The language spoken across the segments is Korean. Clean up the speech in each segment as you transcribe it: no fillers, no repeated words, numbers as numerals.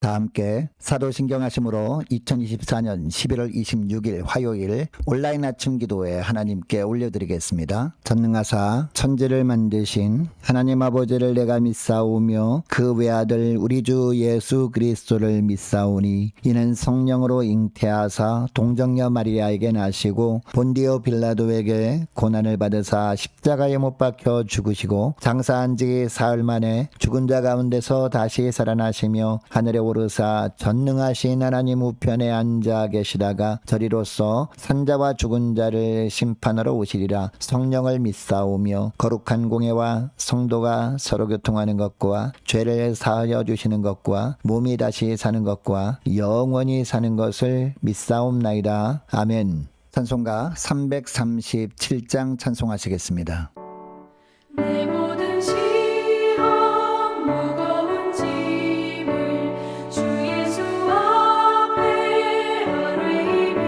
다 함께 사도신경 하심으로 2024년 11월 26일 화요일 온라인 아침 기도에 하나님께 올려드리겠습니다. 전능하사 천지를 만드신 하나님 아버지를 내가 믿사오며 그 외아들 우리 주 예수 그리스도를 믿사오니 이는 성령으로 잉태하사 동정녀 마리아에게 나시고 본디오 빌라도에게 고난을 받으사 십자가에 못 박혀 죽으시고 장사한 지 사흘 만에 죽은 자 가운데서 다시 살아나시며 하늘에 오르사 전능하신 하나님 우편에 앉아 계시다가 저리로서 산자와 죽은 자를 심판하러 오시리라. 성령을 믿사오며 거룩한 공예와 성도가 서로 교통하는 것과 죄를 사하여 주시는 것과 몸이 다시 사는 것과 영원히 사는 것을 믿사옵나이다. 아멘. 찬송가 337장 찬송하시겠습니다. 내 모든 시험 무거운 짐을 주 예수 앞에 아뢰이며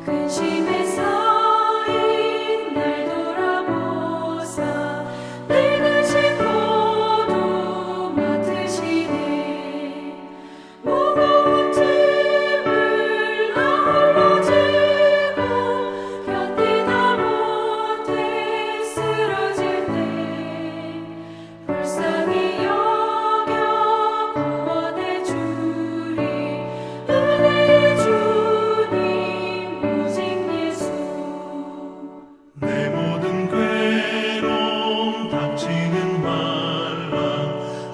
근심에 쌓인 날 돌아보사 내 근심 모두 맡으시네. 무거운 짐을 나 홀로 지고 견디다 못해 쓰러질 때 불쌍히 여겨 구원해 주리. 은혜의 주님 오직 예수. 내 모든 괴로움 닥치는 말라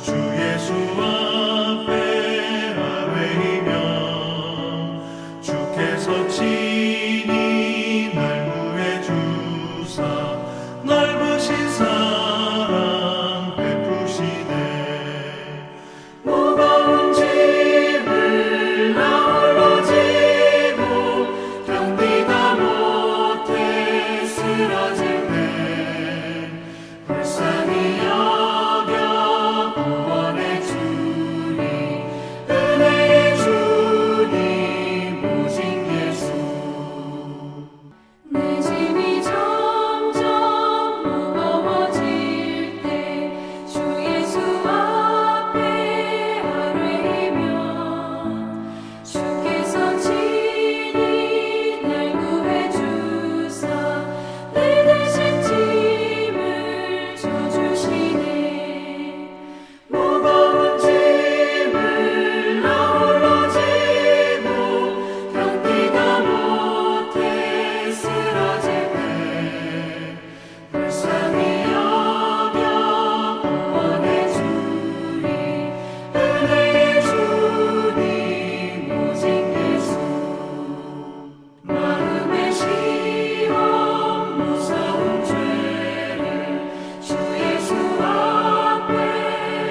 주 예수 앞에 아뢰이며 주께서 친히 날 구해 주사 넓으신 사랑 베푸시네. 무거운 짐을 나 홀로 지고 견디다 못해 쓰러질 때 불쌍히 여겨 구원해 주리. 은혜의 주님 오직 예수. 내 짐이 점점 무거워질 때 주 예수 앞에 아뢰이며 주께서 친히 날 구해 주사 내 대신 짐을 져주시네. 무거운 짐을 나 홀로 지고 견디다 못해 쓰러질 때 불쌍히 여겨 구원해 주리. 은혜의 주님 오직 예수. 마음의 시험 무서운 죄를 주 예수 앞에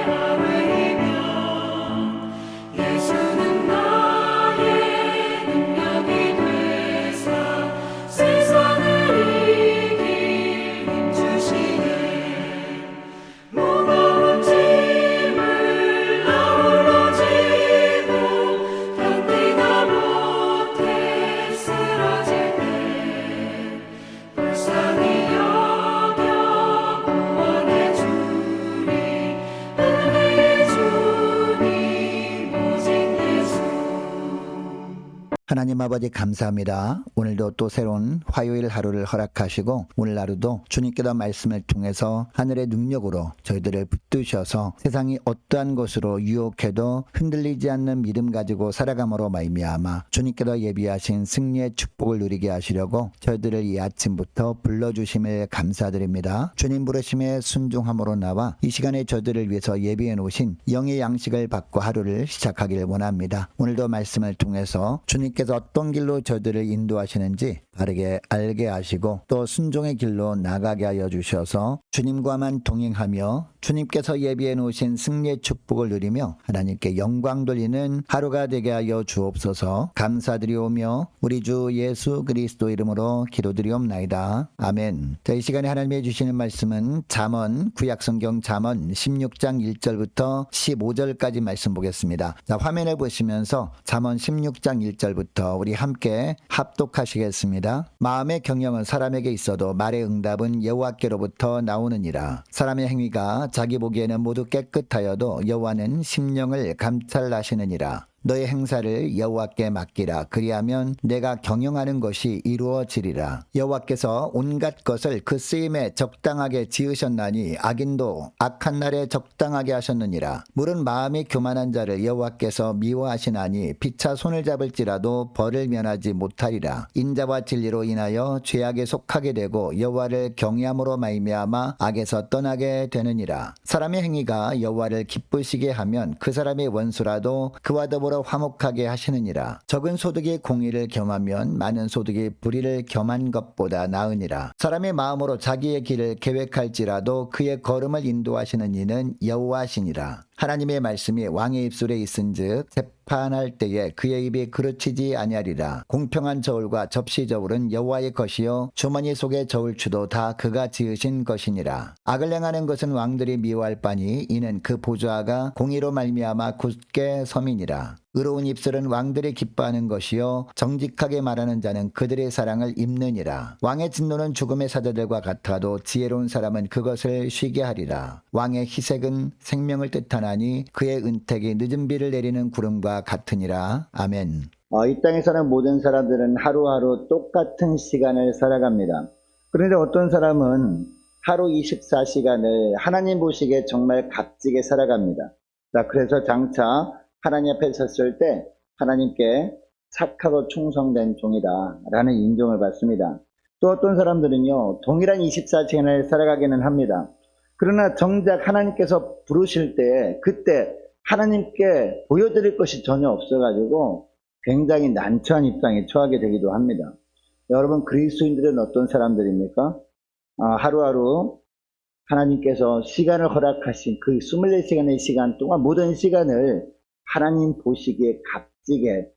아뢰이며 예수는 나의 능력이 되사 세상을 이길 힘 주시네. 무거운 짐을 나 홀로 지고 견디다 못해 쓰러질 때 불쌍히 여겨 구원해 주리. 은혜의 주님 오직 예수. 하나님 아버지 감사합니다. 오늘도 또 새로운 화요일 하루를 허락하시고 오늘 하루도 주님께서 말씀을 통해서 하늘의 능력으로 저희들을 붙드셔서 세상이 어떠한 것으로 유혹해도 흔들리지 않는 믿음 가지고 살아감으로 말미암아 주님께서 예비하신 승리의 축복을 누리게 하시려고 저희들을 이 아침부터 불러주심을 감사드립니다. 주님 부르심에 순종함으로 나와 이 시간에 저희들을 위해서 예비해 놓으신 영의 양식을 받고 하루를 시작하길 원합니다. 오늘도 말씀을 통해서 주님께서 어떤 길로 저희들을 인도하시는지 바르게 알게 하시고 또 순종의 길로 나가게 하여 주셔서 주님과만 동행하며 주님께서 예비해 놓으신 승리의 축복을 누리며 하나님께 영광 돌리는 하루가 되게 하여 주옵소서. 감사드리오며 우리 주 예수 그리스도 이름으로 기도드리옵나이다. 아멘. 자, 이 시간에 하나님이 주시는 말씀은 잠언, 구약성경 잠언 16장 1절부터 15절까지 말씀 보겠습니다. 자, 화면에 보시면서 잠언 16장 1절부터 우리 함께 합독하시겠습니다. 말씀입니다. 마음의 경영은 사람에게 있어도 말의 응답은 여호와께로부터 나오느니라. 사람의 행위가 자기 보기에는 모두 깨끗하여도 여호와는 심령을 감찰하시느니라. 너의 행사를 여호와께 맡기라. 그리하면 내가 경영하는 것이 이루어지리라. 여호와께서 온갖 것을 그 쓰임에 적당하게 지으셨나니 악인도 악한 날에 적당하게 하셨느니라. 물은 마음이 교만한 자를 여호와께서 미워하시나니 피차 손을 잡을지라도 벌을 면하지 못하리라. 인자와 진리로 인하여 죄악에 속하게 되고 여호와를 경외함으로 말미암아 악에서 떠나게 되느니라. 사람의 행위가 여호와를 기쁘시게 하면 그 사람의 원수라도 그와 더불어 화목하게 하시느니라. 적은 소득이 공의를 겸하면 많은 소득이 불의를 겸한 것보다 나으니라. 사람의 마음으로 자기의 길을 계획할지라도 그의 걸음을 인도하시는 이는 여호와시니라. 하나님의 말씀이 왕의 입술에 있은즉 재판할 때에 그의 입이 그르치지 아니하리라. 공평한 저울과 접시 저울은 여호와의 것이요 주머니 속의 저울추도 다 그가 지으신 것이니라. 악을 행하는 것은 왕들이 미워할 바니 이는 그 보좌가 공의로 말미암아 굳게 섬이니라. 의로운 입술은 왕들이 기뻐하는 것이요 정직하게 말하는 자는 그들의 사랑을 입느니라. 왕의 진노는 죽음의 사자들과 같아도 지혜로운 사람은 그것을 쉬게 하리라. 왕의 희색은 생명을 뜻하나니 그의 은택이 늦은 비를 내리는 구름과 같으니라. 아멘. 이 땅에 사는 모든 사람들은 하루하루 똑같은 시간을 살아갑니다. 그런데 어떤 사람은 하루 24시간을 하나님 보시기에 정말 값지게 살아갑니다. 자, 그래서 장차 하나님 앞에 섰을 때 하나님께 착하고 충성된 종이다 라는 인정을 받습니다. 또 어떤 사람들은요, 동일한 24시간을 살아가기는 합니다. 그러나 정작 하나님께서 부르실 때 그때 하나님께 보여드릴 것이 전혀 없어가지고 굉장히 난처한 입장에 처하게 되기도 합니다. 여러분, 그리스도인들은 어떤 사람들입니까? 하루하루 하나님께서 시간을 허락하신 그 24시간의 시간 동안 모든 시간을 하나님 보시기에 값지게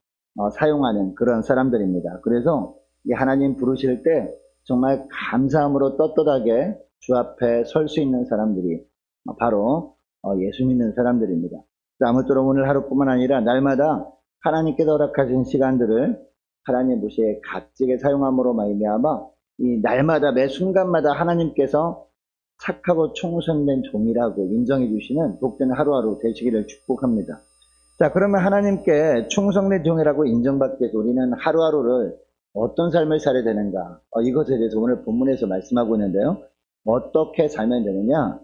사용하는 그런 사람들입니다. 그래서 이 하나님 부르실 때 정말 감사함으로 떳떳하게 주 앞에 설 수 있는 사람들이 바로 예수 믿는 사람들입니다. 아무쪼록 오늘 하루뿐만 아니라 날마다 하나님께서 허락하신 시간들을 하나님 보시기에 값지게 사용함으로 말미암아 이 날마다 매 순간마다 하나님께서 착하고 충성된 종이라고 인정해 주시는 복된 하루하루 되시기를 축복합니다. 자, 그러면 하나님께 충성된 종이라고 인정받기 위해서 우리는 하루하루를 어떤 삶을 살아야 되는가? 이것에 대해서 오늘 본문에서 말씀하고 있는데요. 어떻게 살면 되느냐?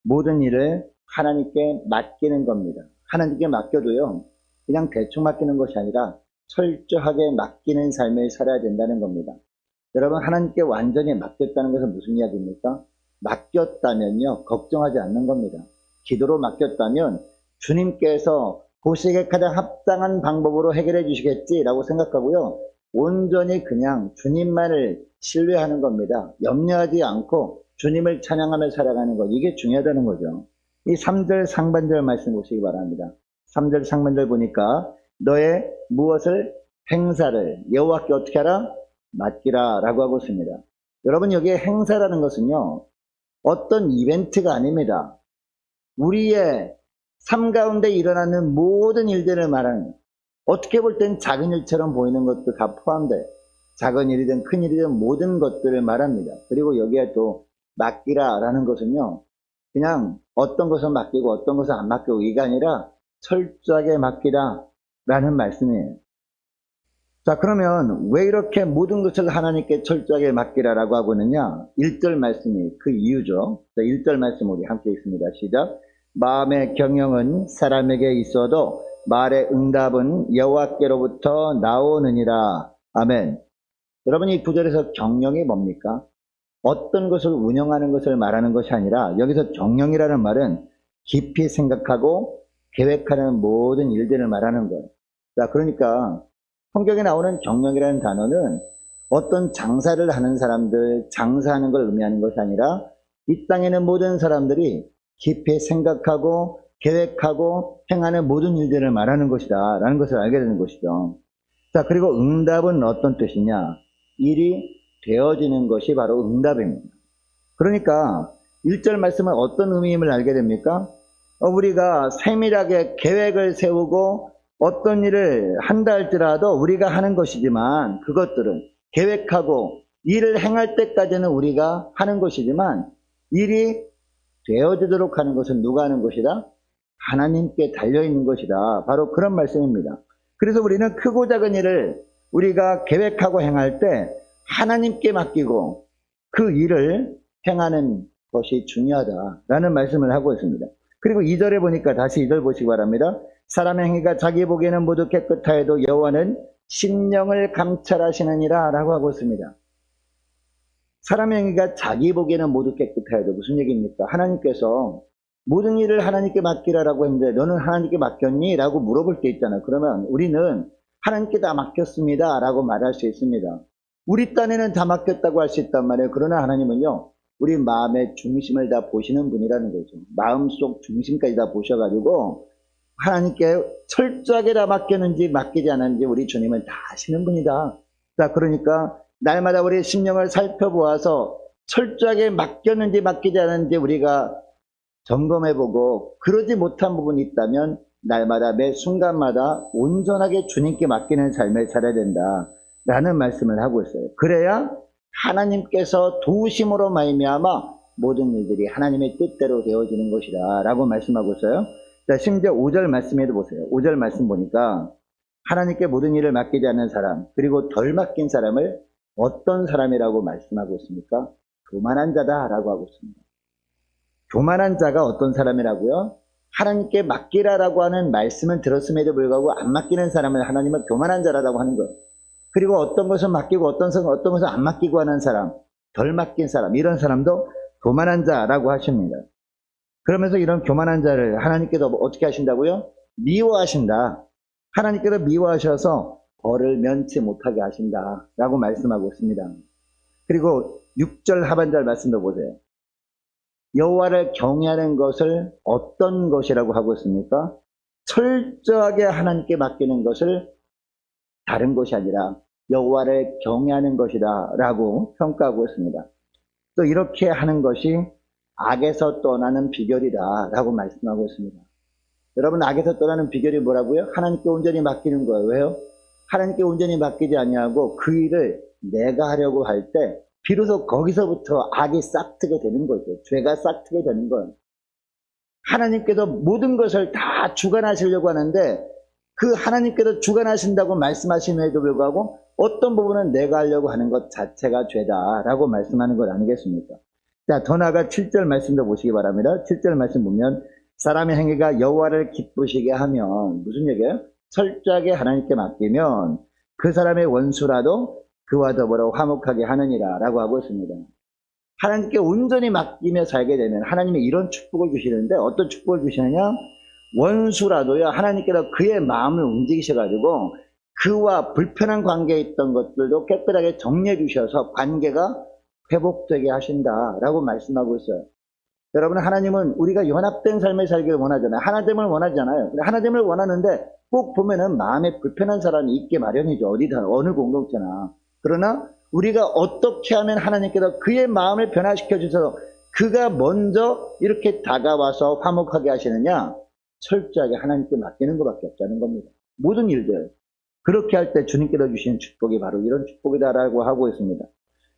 모든 일을 하나님께 맡기는 겁니다. 하나님께 맡겨도요, 그냥 대충 맡기는 것이 아니라 철저하게 맡기는 삶을 살아야 된다는 겁니다. 여러분, 하나님께 완전히 맡겼다는 것은 무슨 이야기입니까? 맡겼다면요, 걱정하지 않는 겁니다. 기도로 맡겼다면 주님께서 보시기에 가장 합당한 방법으로 해결해 주시겠지라고 생각하고요, 온전히 그냥 주님만을 신뢰하는 겁니다. 염려하지 않고 주님을 찬양하며 살아가는 것, 이게 중요하다는 거죠. 이 3절 상반절 말씀 보시기 바랍니다. 3절 상반절 보니까 너의 무엇을 행사를 여호와께 어떻게 하라? 맡기라 라고 하고 있습니다. 여러분, 여기에 행사라는 것은요, 어떤 이벤트가 아닙니다. 우리의 삶 가운데 일어나는 모든 일들을 말하는, 어떻게 볼 땐 작은 일처럼 보이는 것도 다 포함돼 작은 일이든 큰 일이든 모든 것들을 말합니다. 그리고 여기에 또 맡기라 라는 것은요, 그냥 어떤 것은 맡기고 어떤 것은 안 맡기고 이게 아니라 철저하게 맡기라 라는 말씀이에요. 자, 그러면 왜 이렇게 모든 것을 하나님께 철저하게 맡기라 라고 하고 있느냐? 1절 말씀이 그 이유죠. 자, 1절 말씀 우리 함께 읽습니다. 시작. 마음의 경영은 사람에게 있어도 말의 응답은 여호와께로부터 나오느니라. 아멘. 여러분, 이 구절에서 경영이 뭡니까? 어떤 것을 운영하는 것을 말하는 것이 아니라 여기서 경영이라는 말은 깊이 생각하고 계획하는 모든 일들을 말하는 거예요. 자, 그러니까 성경에 나오는 경영이라는 단어는 어떤 장사를 하는 사람들, 장사하는 걸 의미하는 것이 아니라 이 땅에 있는 모든 사람들이 깊이 생각하고 계획하고 행하는 모든 일들을 말하는 것이다 라는 것을 알게 되는 것이죠. 자, 그리고 응답은 어떤 뜻이냐? 일이 되어지는 것이 바로 응답입니다. 그러니까 1절 말씀은 어떤 의미임을 알게 됩니까? 우리가 세밀하게 계획을 세우고 어떤 일을 한다 할지라도 우리가 하는 것이지만 그것들은 계획하고 일을 행할 때까지는 우리가 하는 것이지만 일이 되어지도록 하는 것은 누가 하는 것이다? 하나님께 달려있는 것이다. 바로 그런 말씀입니다. 그래서 우리는 크고 작은 일을 우리가 계획하고 행할 때 하나님께 맡기고 그 일을 행하는 것이 중요하다라는 말씀을 하고 있습니다. 그리고 2절에 보니까 다시 2절 보시기 바랍니다. 사람의 행위가 자기 보기에는 모두 깨끗하여도 여호와는 심령을 감찰하시느니라 라고 하고 있습니다. 사람의 행위가 자기 보기에는 모두 깨끗하여도 무슨 얘기입니까? 하나님께서 모든 일을 하나님께 맡기라라고 했는데 너는 하나님께 맡겼니? 라고 물어볼 때 있잖아요. 그러면 우리는 하나님께 다 맡겼습니다 라고 말할 수 있습니다. 우리 딴에는 다 맡겼다고 할 수 있단 말이에요. 그러나 하나님은요, 우리 마음의 중심을 다 보시는 분이라는 거죠. 마음속 중심까지 다 보셔가지고 하나님께 철저하게 다 맡겼는지 맡기지 않았는지 우리 주님은 다 아시는 분이다. 자, 그러니까 날마다 우리 심령을 살펴보아서 철저하게 맡겼는지 맡기지 않았는지 우리가 점검해보고 그러지 못한 부분이 있다면 날마다 매 순간마다 온전하게 주님께 맡기는 삶을 살아야 된다 라는 말씀을 하고 있어요. 그래야 하나님께서 도우심으로 말미암아 모든 일들이 하나님의 뜻대로 되어지는 것이다 라고 말씀하고 있어요. 자, 심지어 5절 말씀에도 보세요. 5절 말씀 보니까 하나님께 모든 일을 맡기지 않는 사람, 그리고 덜 맡긴 사람을 어떤 사람이라고 말씀하고 있습니까? 교만한 자다라고 하고 있습니다. 교만한 자가 어떤 사람이라고요? 하나님께 맡기라라고 하는 말씀은 들었음에도 불구하고 안 맡기는 사람을 하나님은 교만한 자라고 하는 거예요. 그리고 어떤 것은 맡기고 어떤 것은 안 맡기고 하는 사람, 덜 맡긴 사람, 이런 사람도 교만한 자라고 하십니다. 그러면서 이런 교만한 자를 하나님께서 어떻게 하신다고요? 미워하신다. 하나님께서 미워하셔서 벌을 면치 못하게 하신다 라고 말씀하고 있습니다. 그리고 6절 하반절 말씀도 보세요. 여호와를 경외하는 것을 어떤 것이라고 하고 있습니까? 철저하게 하나님께 맡기는 것을 다른 것이 아니라 여호와를 경외하는 것이다 라고 평가하고 있습니다. 또 이렇게 하는 것이 악에서 떠나는 비결이다 라고 말씀하고 있습니다. 여러분, 악에서 떠나는 비결이 뭐라고요? 하나님께 온전히 맡기는 거예요. 왜요? 하나님께 온전히 맡기지 아니하고 그 일을 내가 하려고 할 때 비로소 거기서부터 악이 싹트게 되는 거죠. 죄가 싹트게 되는 거예요. 하나님께서 모든 것을 다 주관하시려고 하는데 그 하나님께서 주관하신다고 말씀하심에도 불구하고 어떤 부분은 내가 하려고 하는 것 자체가 죄다라고 말씀하는 것 아니겠습니까? 자, 더 나아가 7절 말씀도 보시기 바랍니다. 7절 말씀 보면 사람의 행위가 여호와를 기쁘시게 하면 무슨 얘기예요? 철저하게 하나님께 맡기면 그 사람의 원수라도 그와 더불어 화목하게 하느니라 라고 하고 있습니다. 하나님께 온전히 맡기며 살게 되면 하나님이 이런 축복을 주시는데 어떤 축복을 주시느냐? 원수라도요, 하나님께서 그의 마음을 움직이셔가지고 그와 불편한 관계에 있던 것들도 깨끗하게 정리해 주셔서 관계가 회복되게 하신다라고 말씀하고 있어요. 여러분, 하나님은 우리가 연합된 삶을 살기를 원하잖아요. 하나됨을 원하잖아요. 근데 하나됨을 원하는데 꼭 보면은 마음에 불편한 사람이 있게 마련이죠. 어디든 어느 공동체나. 그러나 우리가 어떻게 하면 하나님께서 그의 마음을 변화시켜 주셔서 그가 먼저 이렇게 다가와서 화목하게 하시느냐? 철저하게 하나님께 맡기는 것밖에 없다는 겁니다. 모든 일들. 그렇게 할 때 주님께서 주시는 축복이 바로 이런 축복이다라고 하고 있습니다.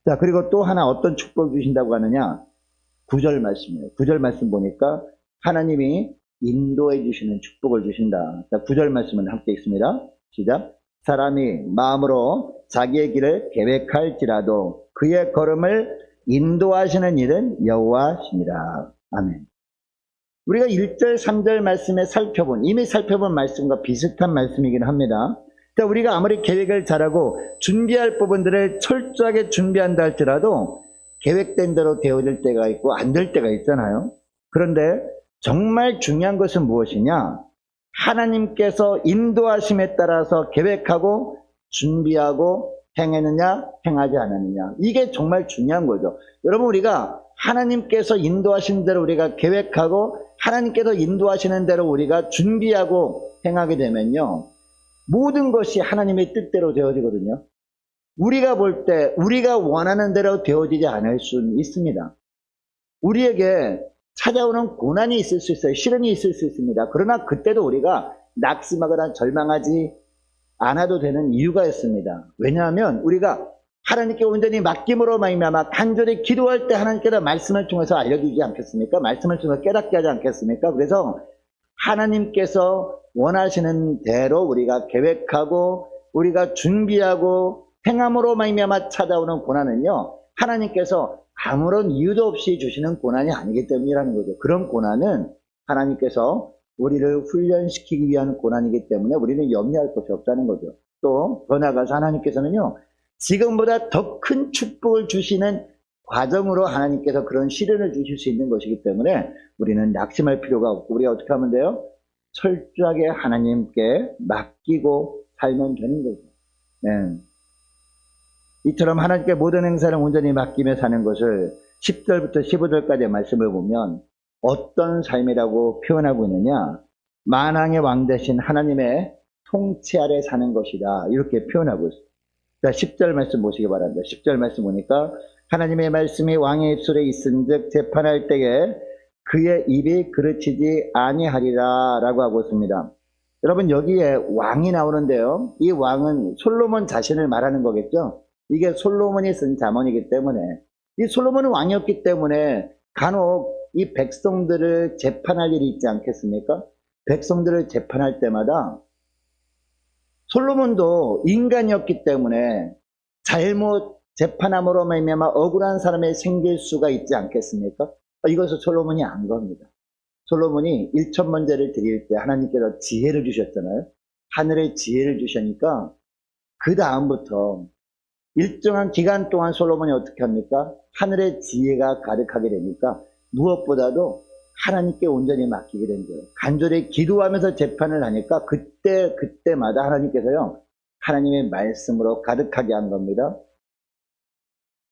자, 그리고 또 하나 어떤 축복을 주신다고 하느냐? 9절 말씀이에요. 9절 말씀 보니까 하나님이 인도해 주시는 축복을 주신다. 자, 9절 말씀은 함께 읽습니다. 시작. 사람이 마음으로 자기의 길을 계획할지라도 그의 걸음을 인도하시는 일은 여호와시니라. 아멘. 우리가 1절, 3절 말씀에 이미 살펴본 말씀과 비슷한 말씀이긴 합니다. 자, 우리가 아무리 계획을 잘하고 준비할 부분들을 철저하게 준비한다 할지라도 계획된 대로 되어질 때가 있고 안 될 때가 있잖아요. 그런데 정말 중요한 것은 무엇이냐? 하나님께서 인도하심에 따라서 계획하고 준비하고 행했느냐 행하지 않았느냐, 이게 정말 중요한 거죠. 여러분, 우리가 하나님께서 인도하신 대로 우리가 계획하고 하나님께서 인도하시는 대로 우리가 준비하고 행하게 되면요, 모든 것이 하나님의 뜻대로 되어지거든요. 우리가 볼 때 우리가 원하는 대로 되어지지 않을 수는 있습니다. 우리에게 찾아오는 고난이 있을 수 있어요. 시련이 있을 수 있습니다. 그러나 그때도 우리가 낙심하거나 절망하지 않아도 되는 이유가 있습니다. 왜냐하면 우리가 하나님께 온전히 맡김으로 말미암아 간절히 기도할 때 하나님께서 말씀을 통해서 알려주지 않겠습니까? 말씀을 통해서 깨닫게 하지 않겠습니까? 그래서 하나님께서 원하시는 대로 우리가 계획하고 우리가 준비하고 행함으로 말미암아 찾아오는 고난은요, 하나님께서 아무런 이유도 없이 주시는 고난이 아니기 때문이라는 거죠. 그런 고난은 하나님께서 우리를 훈련시키기 위한 고난이기 때문에 우리는 염려할 것이 없다는 거죠. 또 더 나아가서 하나님께서는요, 지금보다 더 큰 축복을 주시는 과정으로 하나님께서 그런 시련을 주실 수 있는 것이기 때문에 우리는 낙심할 필요가 없고, 우리가 어떻게 하면 돼요? 철저하게 하나님께 맡기고 살면 되는 거죠. 네. 이처럼 하나님께 모든 행사를 온전히 맡기며 사는 것을 10절부터 15절까지의 말씀을 보면 어떤 삶이라고 표현하고 있느냐? 만왕의 왕 되신 하나님의 통치 아래 사는 것이다, 이렇게 표현하고 있습니다. 자, 10절 말씀 보시기 바랍니다. 10절 말씀 보니까 하나님의 말씀이 왕의 입술에 있은즉 재판할 때에 그의 입이 그르치지 아니하리라 라고 하고 있습니다. 여러분, 여기에 왕이 나오는데요, 이 왕은 솔로몬 자신을 말하는 거겠죠. 이게 솔로몬이 쓴 잠언이기 때문에, 이 솔로몬은 왕이었기 때문에 간혹 이 백성들을 재판할 일이 있지 않겠습니까? 백성들을 재판할 때마다 솔로몬도 인간이었기 때문에 잘못 재판함으로 말미암아 억울한 사람이 생길 수가 있지 않겠습니까? 이것을 솔로몬이 안 겁니다. 솔로몬이 1천번제를 드릴 때 하나님께서 지혜를 주셨잖아요. 하늘의 지혜를 주시니까 그 다음부터 일정한 기간 동안 솔로몬이 어떻게 합니까? 하늘의 지혜가 가득하게 되니까 무엇보다도 하나님께 온전히 맡기게 된 거예요. 간절히 기도하면서 재판을 하니까 그때마다 하나님께서요, 하나님의 말씀으로 가득하게 한 겁니다.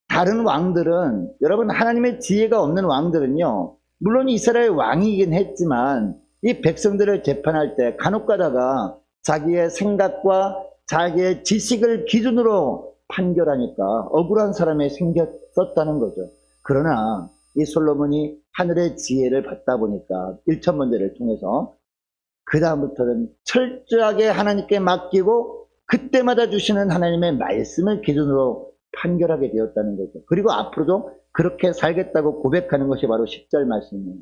다른 왕들은, 여러분, 하나님의 지혜가 없는 왕들은요, 물론 이스라엘 왕이긴 했지만 이 백성들을 재판할 때 간혹 가다가 자기의 생각과 자기의 지식을 기준으로 판결하니까 억울한 사람이 생겼었다는 거죠. 그러나 이 솔로몬이 하늘의 지혜를 받다 보니까 1천번제를 통해서 그 다음부터는 철저하게 하나님께 맡기고 그때마다 주시는 하나님의 말씀을 기준으로 판결하게 되었다는 거죠. 그리고 앞으로도 그렇게 살겠다고 고백하는 것이 바로 10절 말씀이에요.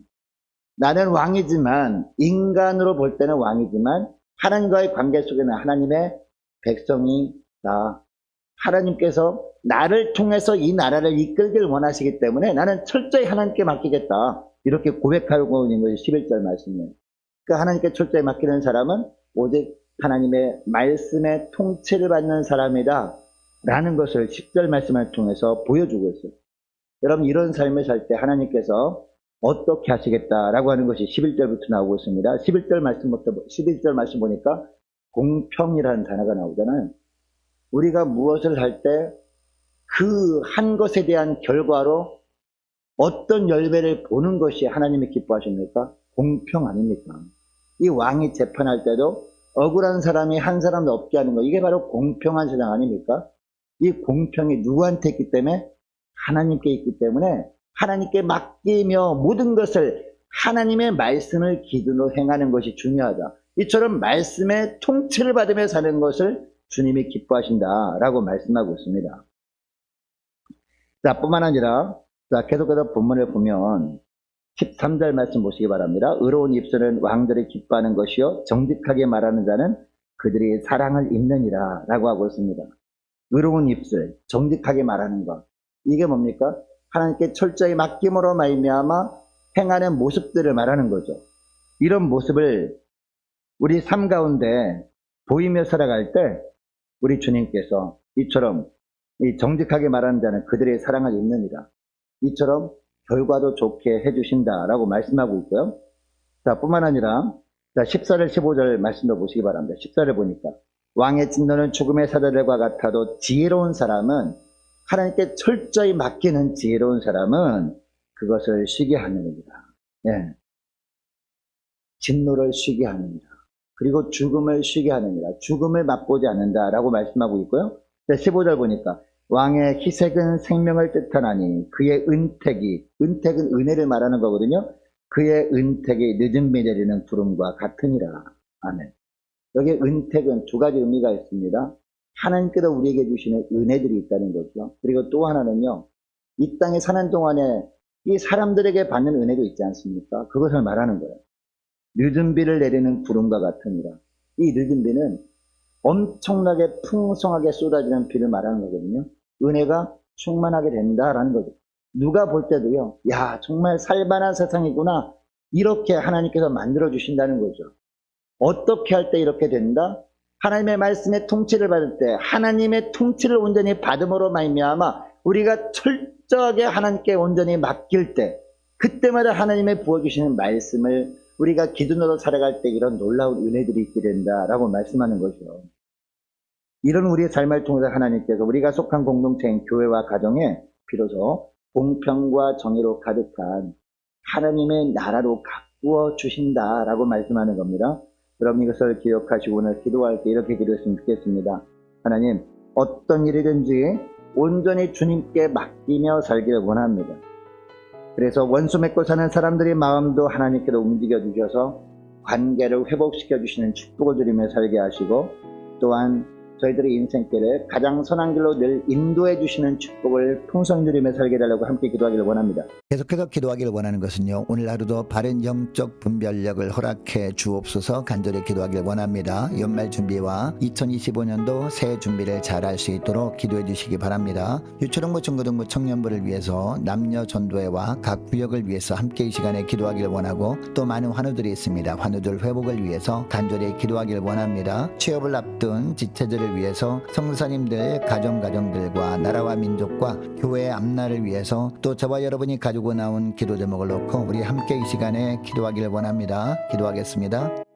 나는 왕이지만, 인간으로 볼 때는 왕이지만 하나님과의 관계 속에는 하나님의 백성이다. 하나님께서 나를 통해서 이 나라를 이끌길 원하시기 때문에 나는 철저히 하나님께 맡기겠다, 이렇게 고백하고 있는 것이 11절 말씀이에요. 그러니까 하나님께 철저히 맡기는 사람은 오직 하나님의 말씀의 통치를 받는 사람이다 라는 것을 10절 말씀을 통해서 보여주고 있어요. 여러분, 이런 삶을 살 때 하나님께서 어떻게 하시겠다라고 하는 것이 11절부터 나오고 있습니다. 11절 말씀 보니까 공평이라는 단어가 나오잖아요. 우리가 무엇을 할 때 그 한 것에 대한 결과로 어떤 열매를 보는 것이 하나님이 기뻐하십니까? 공평 아닙니까? 이 왕이 재판할 때도 억울한 사람이 한 사람도 없게 하는 거, 이게 바로 공평한 세상 아닙니까? 이 공평이 누구한테 있기 때문에? 하나님께 있기 때문에 하나님께 맡기며 모든 것을 하나님의 말씀을 기준으로 행하는 것이 중요하다. 이처럼 말씀의 통치를 받으며 사는 것을 주님이 기뻐하신다라고 말씀하고 있습니다. 자, 뿐만 아니라 계속해서 본문을 보면 13절 말씀 보시기 바랍니다. 의로운 입술은 왕들이 기뻐하는 것이요 정직하게 말하는 자는 그들이 사랑을 입느니라 라고 하고 있습니다. 의로운 입술, 정직하게 말하는 것, 이게 뭡니까? 하나님께 철저히 맡김으로 말미암아 행하는 모습들을 말하는 거죠. 이런 모습을 우리 삶 가운데 보이며 살아갈 때 우리 주님께서 이처럼 이 정직하게 말하는 자는 그들의 사랑을 입느니라, 이처럼 결과도 좋게 해주신다라고 말씀하고 있고요. 자, 뿐만 아니라 14절 15절 말씀도 보시기 바랍니다. 14절 보니까 왕의 진노는 죽음의 사자들과 같아도 지혜로운 사람은, 하나님께 철저히 맡기는 지혜로운 사람은 그것을 쉬게 하느니라. 네. 진노를 쉬게 하느니라. 그리고 죽음을 쉬게 하느니라. 죽음을 맛보지 않는다라고 말씀하고 있고요. 15절 보니까 왕의 희색은 생명을 뜻하나니 그의 은택은 은혜를 말하는 거거든요. 그의 은택이 늦은 비 내리는 구름과 같으니라. 아멘. 여기 은택은 두 가지 의미가 있습니다. 하나님께서 우리에게 주시는 은혜들이 있다는 거죠. 그리고 또 하나는요, 이 땅에 사는 동안에 이 사람들에게 받는 은혜도 있지 않습니까? 그것을 말하는 거예요. 늦은 비를 내리는 구름과 같으니라. 이 늦은 비는 엄청나게 풍성하게 쏟아지는 비를 말하는 거거든요. 은혜가 충만하게 된다라는 거죠. 누가 볼 때도요, 야, 정말 살만한 세상이구나. 이렇게 하나님께서 만들어 주신다는 거죠. 어떻게 할 때 이렇게 된다? 하나님의 말씀의 통치를 받을 때, 하나님의 통치를 온전히 받음으로 말미암아 우리가 철저하게 하나님께 온전히 맡길 때, 그때마다 하나님의 부어주시는 말씀을 우리가 기준으로 살아갈 때 이런 놀라운 은혜들이 있게 된다라고 말씀하는 거죠. 이런 우리의 삶을 통해서 하나님께서 우리가 속한 공동체인 교회와 가정에 비로소 공평과 정의로 가득한 하나님의 나라로 가꾸어 주신다라고 말씀하는 겁니다. 여러분 이것을 기억하시고 오늘 기도할 때 이렇게 기도했으면 좋겠습니다. 하나님, 어떤 일이든지 온전히 주님께 맡기며 살기를 원합니다. 그래서 원수 맺고 사는 사람들의 마음도 하나님께로 움직여 주셔서 관계를 회복시켜 주시는 축복을 드리며 살게 하시고, 또한 저희들의 인생길을 가장 선한 길로 늘 인도해 주시는 축복을 풍성히 누리며 살게 해달라고 함께 기도하기를 원합니다. 계속해서 기도하기를 원하는 것은요, 오늘 하루도 바른 영적 분별력을 허락해 주옵소서 간절히 기도하기를 원합니다. 연말 준비와 2025년도 새해 준비를 잘 할 수 있도록 기도해 주시기 바랍니다. 유초등부 중고등부 청년부를 위해서 남녀 전도회와 각 구역을 위해서 함께 이 시간에 기도하기를 원하고, 또 많은 환우들이 있습니다. 환우들 회복을 위해서 간절히 기도하기를 원합니다. 취업을 앞둔 지체들을 위해서 성도사님들 가정들과 나라와 민족과 교회의 앞날을 위해서, 또 저와 여러분이 가지고 나온 기도 제목을 놓고 우리 함께 이 시간에 기도하기를 원합니다. 기도하겠습니다.